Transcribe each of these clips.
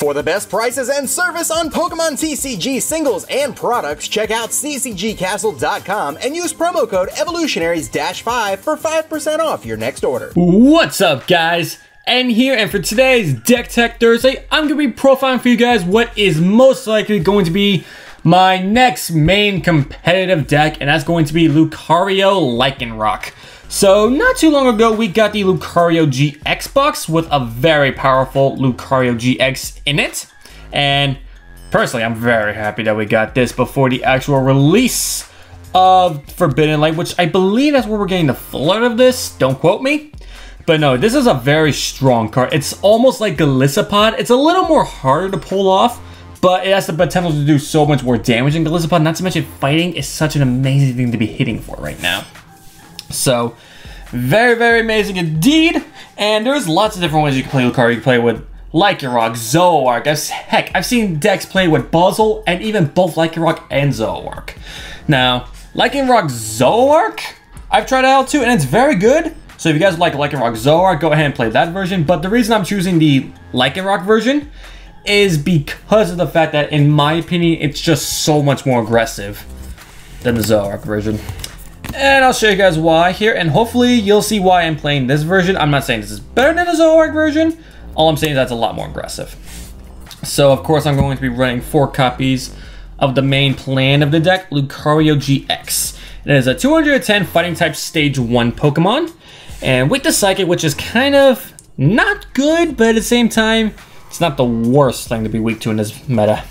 For the best prices and service on Pokemon TCG singles and products, check out ccgcastle.com and use promo code Evolutionaries-5 for 5% off your next order. What's up, guys? And here, and for today's Deck Tech Thursday, I'm going to be profiling for you guys what is most likely going to be my next main competitive deck, and that's going to be Lucario Lycanroc. So, not too long ago, we got the Lucario GX box with a very powerful Lucario GX in it. And personally, I'm very happy that we got this before the actual release of Forbidden Light, which I believe that's where we're getting the flood of this. Don't quote me. But no, this is a very strong card. It's almost like Golisopod. It's a little more harder to pull off, but it has the potential to do so much more damage than Golisopod. Not to mention, fighting is such an amazing thing to be hitting for right now. So, very, very amazing indeed. And there's lots of different ways you can play Lucario. You can play with Lycanroc, Zoroark. Heck, I've seen decks play with Buzzle and even both Lycanroc and Zoroark. Now, Lycanroc Zoroark, I've tried out too, and it's very good. So if you guys like Lycanroc Zoroark, go ahead and play that version. But the reason I'm choosing the Lycanroc version is because of the fact that, in my opinion, it's just so much more aggressive than the Zoroark version. And I'll show you guys why here, and hopefully you'll see why I'm playing this version. I'm not saying this is better than the Zoroark version. All I'm saying is that's a lot more aggressive. So, of course, I'm going to be running 4 copies of the main plan of the deck, Lucario GX. It is a 210 Fighting type Stage 1 Pokemon. And with the Psychic, which is kind of not good, but at the same time, it's not the worst thing to be weak to in this meta.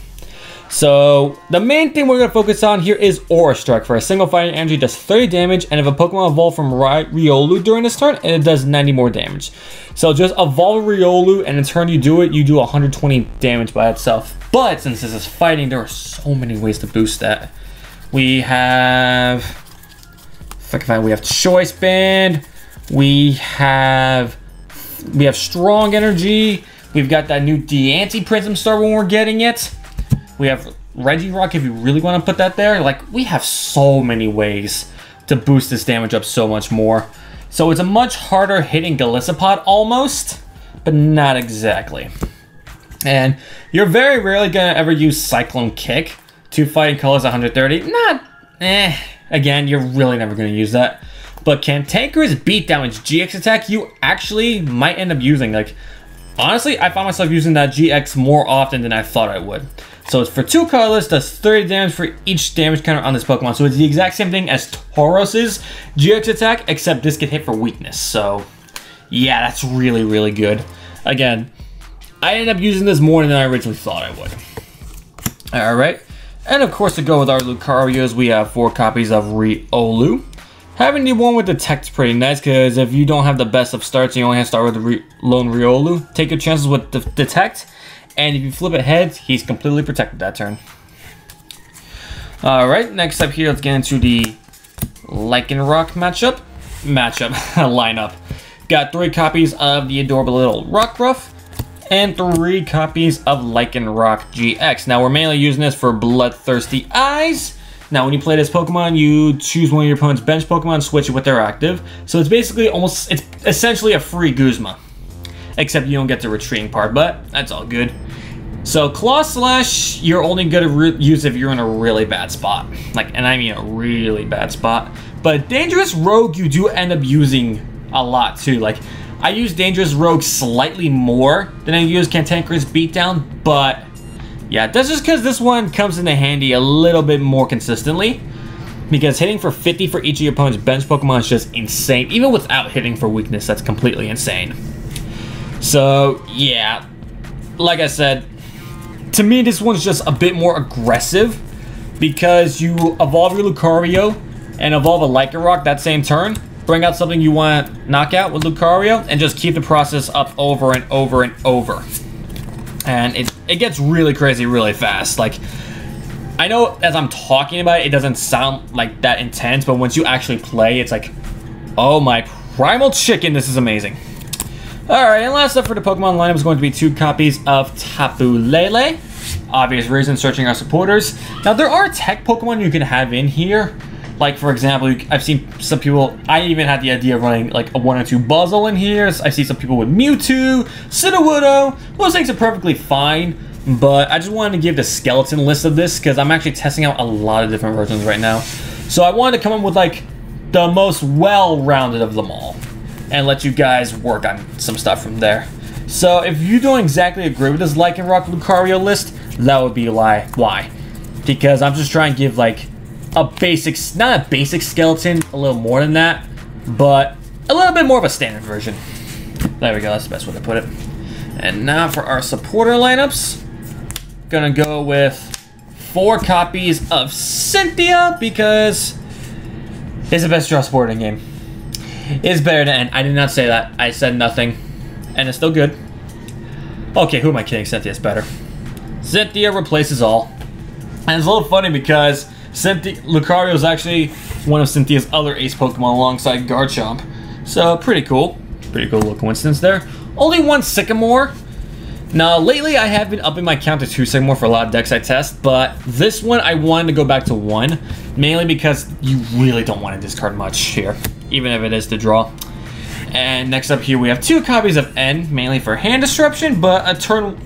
So, the main thing we're going to focus on here is Aura Strike. For a single fighting energy, does 30 damage, and if a Pokemon evolves from Riolu during this turn, and it does 90 more damage. So just evolve Riolu, and in turn you do 120 damage by itself. But since this is fighting, there are so many ways to boost that. We have, if I can find, we have Choice Band, we have Strong Energy, we've got that new Deanti Prism Star when we're getting it. We have Regirock if you really want to put that there. Like, we have so many ways to boost this damage up so much more. So it's a much harder hitting Golisopod almost, but not exactly. And you're very rarely going to ever use Cyclone Kick to Fighting Colors 130. Again, you're really never going to use that. But Cantankerous Beatdown and GX attack, you actually might end up using. Like, honestly, I found myself using that GX more often than I thought I would. So it's for 2 colorless, does 30 damage for each damage counter on this Pokemon. So it's the exact same thing as Taurus's GX attack, except this can hit for weakness. So yeah, that's really, really good. Again, I ended up using this more than I originally thought I would. Alright, and of course to go with our Lucarios, we have 4 copies of Riolu. Having the one with the Detect's pretty nice, because if you don't have the best of starts, you only have to start with the lone Riolu. Take your chances with the Detect. And if you flip it heads, he's completely protected that turn. Alright, next up here, let's get into the Lycanroc lineup. Got 3 copies of the adorable little Rockruff, and 3 copies of Lycanroc GX. Now, we're mainly using this for Bloodthirsty Eyes. Now, when you play this Pokemon, you choose one of your opponent's bench Pokemon, switch it with their active. So it's basically it's essentially a free Guzma. Except you don't get the retreating part, but that's all good. So Claw Slash, you're only gonna use if you're in a really bad spot. And I mean a really bad spot. But Dangerous Rogue, you do end up using a lot too. Like, I use Dangerous Rogue slightly more than I use Cantankerous Beatdown, but yeah, that's just because this one comes into handy a little bit more consistently. Because hitting for 50 for each of your opponent's bench Pokemon is just insane. Even without hitting for weakness, that's completely insane. So, yeah, like I said, to me, this one's just a bit more aggressive because you evolve your Lucario and evolve a Lycanroc that same turn, bring out something you want to knock out with Lucario, and just keep the process up over and over and over. And it gets really crazy really fast. Like, I know as I'm talking about it, it doesn't sound like that intense, but once you actually play, it's like, oh my primal chicken, this is amazing. Alright, and last up for the Pokemon lineup is going to be 2 copies of Tapu Lele. Obvious reason, searching our supporters. Now, there are tech Pokemon you can have in here, Like, for example, I've seen some people, I even had the idea of running like a 1 or 2 Buzzle in here. I see some people with Mewtwo, Sudowoodo. Those things are perfectly fine, but I just wanted to give the skeleton list of this because I'm actually testing out a lot of different versions right now. So I wanted to come up with like the most well-rounded of them all and let you guys work on some stuff from there. So if you don't exactly agree with this Lycanroc Lucario list, that would be why. Because I'm just trying to give like a basic, not a basic skeleton, a little more than that, but a little bit more of a standard version. There we go, that's the best way to put it. And now for our supporter lineups, gonna go with 4 copies of Cynthia because it's the best draw supporter in the game. It's better than, I did not say that, I said nothing, and it's still good. Okay, who am I kidding? Cynthia's better. Cynthia replaces all. And it's a little funny because Lucario is actually one of Cynthia's other ace Pokemon alongside Garchomp. So pretty cool. Pretty cool little coincidence there. Only 1 Sycamore. Now lately I have been upping my count to 2 Sycamore for a lot of decks I test, but this one I wanted to go back to 1, mainly because you really don't want to discard much here, even if it is to draw. And next up here we have 2 copies of N, mainly for hand disruption, but a turn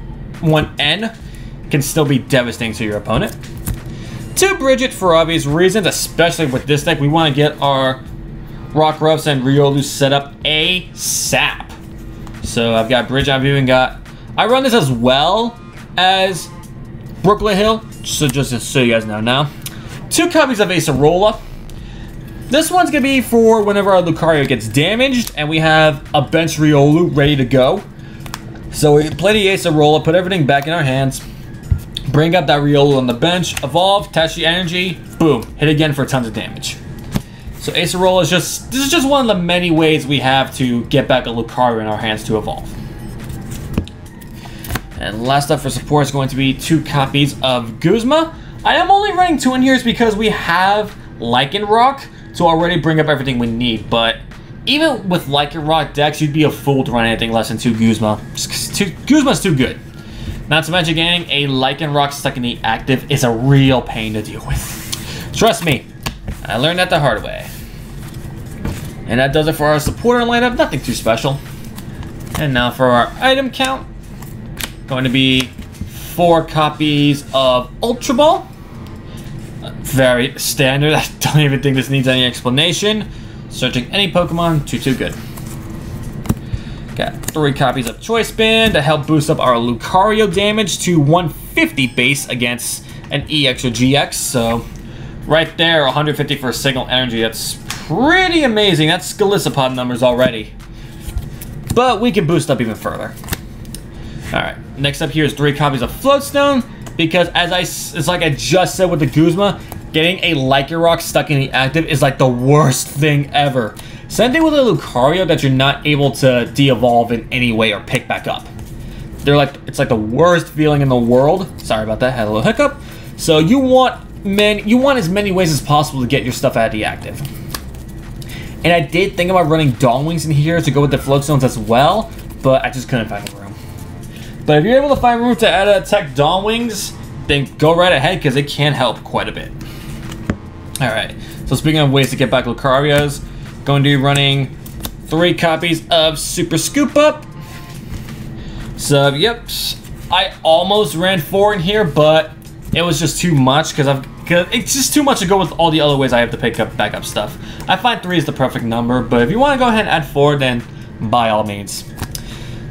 1 N can still be devastating to your opponent. 2 Bridget for obvious reasons, especially with this deck. We want to get our Rockruffs and Riolu set up ASAP. So I've got Bridget, I've even got... I run this as well as Brooklyn Hill, so just so you guys know now. 2 copies of Acerola. This one's going to be for whenever our Lucario gets damaged and we have a bench Riolu ready to go. So we play the Acerola, put everything back in our hands, bring up that Riolu on the bench, evolve, attach the energy, boom, hit again for tons of damage. So Acerola is this is just one of the many ways we have to get back a Lucario in our hands to evolve. And last up for support is going to be 2 copies of Guzma. I am only running 2 in here because we have Lycanroc to already bring up everything we need, but even with Lycanroc decks, you'd be a fool to run anything less than 2 Guzma. Guzma's too good. Not to mention getting a Lycanroc stuck in the active is a real pain to deal with. Trust me, I learned that the hard way. And that does it for our supporter lineup, nothing too special. And now for our item count, going to be 4 copies of Ultra Ball. Very standard, I don't even think this needs any explanation. Searching any Pokemon, too good. Got 3 copies of Choice Band to help boost up our Lucario damage to 150 base against an EX or GX. So right there, 150 for a signal energy. That's pretty amazing. That's Scalicipod numbers already. But we can boost up even further. Alright, next up here is 3 copies of Floatstone. Because it's like I just said with the Guzma, getting a Lycanroc stuck in the active is like the worst thing ever. Same thing with a Lucario that you're not able to de-evolve in any way or pick back up. It's like the worst feeling in the world. Sorry about that, had a little hiccup. So you want as many ways as possible to get your stuff out of the active. And I did think about running Dawn Wings in here to go with the Floatstones as well, but I just couldn't find the room. But if you're able to find room to add a Tech Dawn Wings, then go right ahead because it can help quite a bit. Alright, so speaking of ways to get back Lucarios, going to be running 3 copies of Super Scoop Up. So, yep, I almost ran 4 in here, but it was just too much because it's just too much to go with all the other ways I have to pick up backup stuff. I find 3 is the perfect number, but if you want to go ahead and add 4, then by all means.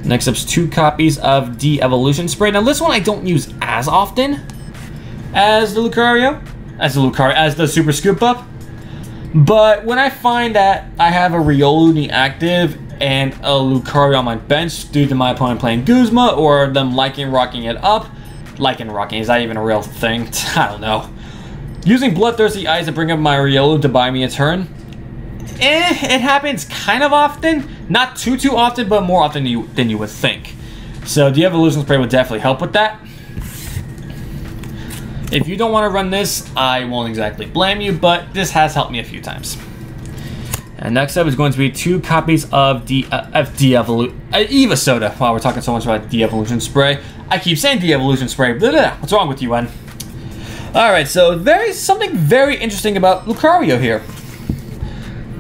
Next up is 2 copies of De-Evolution Spray. Now this one I don't use as often as the Lucario, as the Super Scoop Up. But when I find that I have a Riolu in the active and a Lucario on my bench due to my opponent playing Guzma or them Lycanrocking it up, Lycanrocking, is that even a real thing? I don't know. Using Bloodthirsty Eyes to bring up my Riolu to buy me a turn. It happens kind of often. Not too often, but more often than you would think. So the Evolution Spray would definitely help with that. If you don't want to run this, I won't exactly blame you, but this has helped me a few times. And next up is going to be 2 copies of Eva Soda. While we're talking so much about De-Evolution Spray. I keep saying De-Evolution Spray. Blah, blah, blah. What's wrong with you, Wen? Alright, so something very interesting about Lucario here.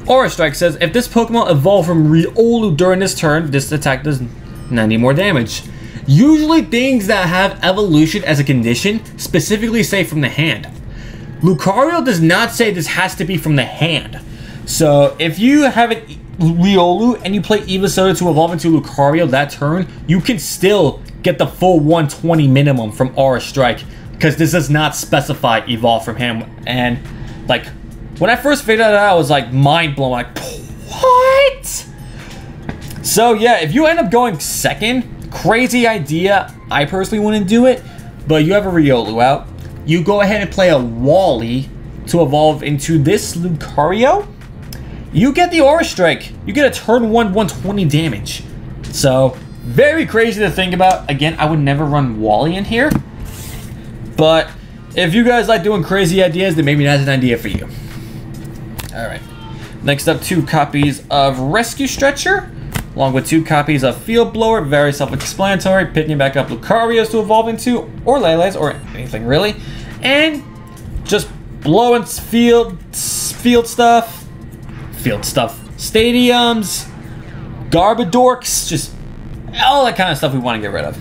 Aura Strike says, if this Pokemon evolved from Riolu during this turn, this attack does 90 more damage. Usually things that have evolution as a condition specifically say from the hand. Lucario does not say this has to be from the hand. So if you have an Riolu and you play Evosoda to evolve into Lucario that turn, you can still get the full 120 minimum from Aura Strike, because this does not specify evolve from him. And like, when I first figured that out, I was like mind blown, like, what? So yeah, if you end up going second, crazy idea. I personally wouldn't do it, but you have a Riolu out. You go ahead and play a Wally to evolve into this Lucario. You get the Aura Strike. You get a turn 1 120 damage. So very crazy to think about. Again, I would never run Wally in here, but if you guys like doing crazy ideas, then maybe that's an idea for you. Alright, next up, 2 copies of Rescue Stretcher, along with 2 copies of Field Blower. Very self-explanatory, picking back up Lucarios to evolve into, or Leles, or anything really, and just blowing field stuff, stadiums, Garbodorks, just all that kind of stuff we want to get rid of.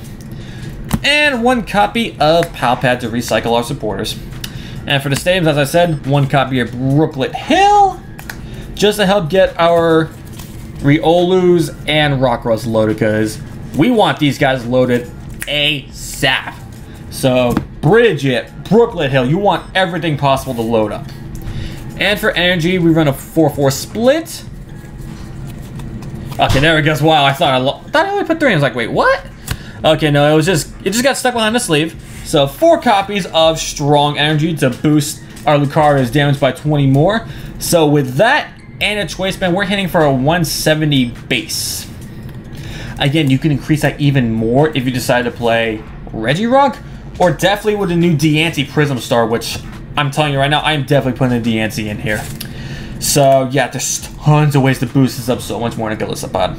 And 1 copy of Palpad to recycle our supporters. And for the stadiums, as I said, 1 copy of Brooklet Hill, just to help get our Riolus and Rockruss loaded, because we want these guys loaded ASAP. So Bridget, Brooklet Hill, you want everything possible to load up. And for energy, we run a 4-4 split. Okay, there it goes. Wow, I thought I only put 3. I was like, wait, what? Okay, no, it just got stuck behind the sleeve. So 4 copies of Strong Energy to boost our Lucario's damage by 20 more. So with that and a choice band, we're hitting for a 170 base. Again, you can increase that even more if you decide to play Regirock, or definitely with the new Diancie Prism Star, which I'm telling you right now, I'm definitely putting a Diancie in here. So yeah, there's tons of ways to boost this up so much more in a Golisopod.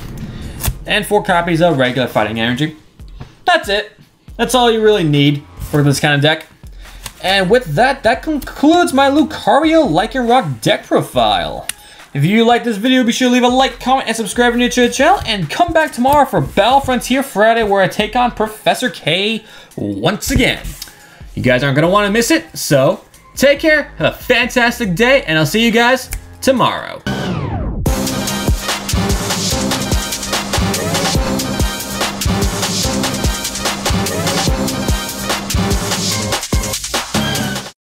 And 4 copies of regular Fighting Energy. That's it. That's all you really need for this kind of deck. And with that, that concludes my Lucario Lycanroc deck profile. If you like this video, be sure to leave a like, comment, and subscribe if you're new to the channel. And come back tomorrow for Battle Frontier Friday, where I take on Professor K once again. You guys aren't going to want to miss it, so take care, have a fantastic day, and I'll see you guys tomorrow.